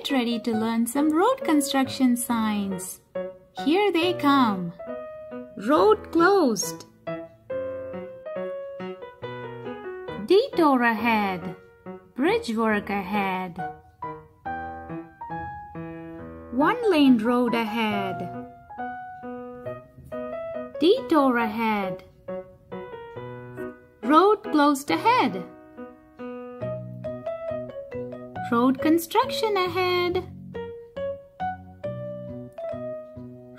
Get ready to learn some road construction signs. Here they come. Road closed. Detour ahead. Bridge work ahead. One-lane road ahead. Detour ahead. Road closed ahead. Road construction ahead.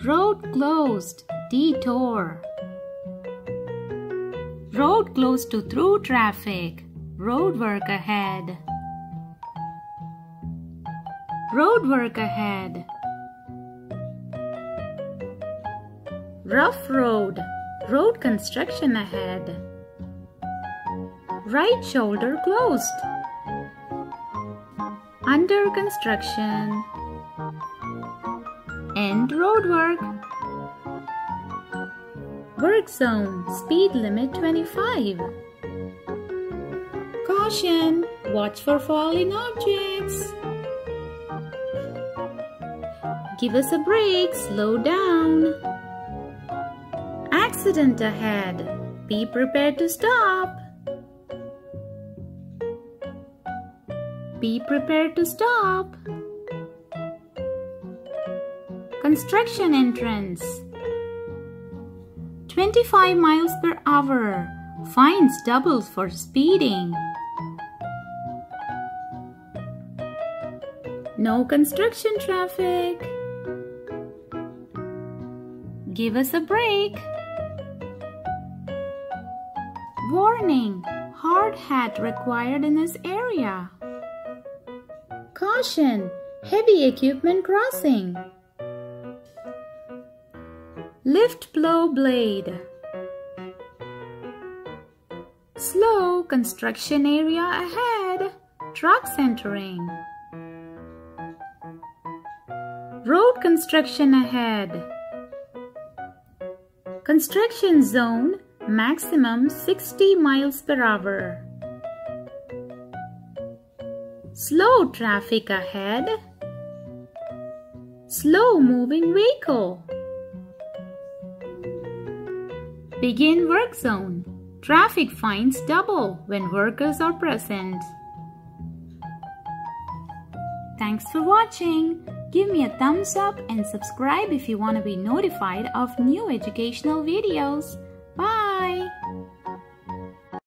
Road closed. Detour. Road closed to through traffic. Road work ahead. Road work ahead. Rough road. Road construction ahead. Right shoulder closed. Under construction. End road work. Work zone. Speed limit 25. Caution! Watch for falling objects. Give us a break. Slow down. Accident ahead. Be prepared to stop. Be prepared to stop. Construction entrance. 25 miles per hour. Fines doubles for speeding. No construction traffic. Give us a break. Warning! Hard hat required in this area. Caution! Heavy equipment crossing. Lift blow blade. Slow construction area ahead. Trucks entering. Road construction ahead. Construction zone maximum 60 miles per hour. Slow traffic ahead. Slow moving vehicle. Begin work zone. Traffic fines double when workers are present. Thanks for watching. Give me a thumbs up and subscribe if you want to be notified of new educational videos. Bye!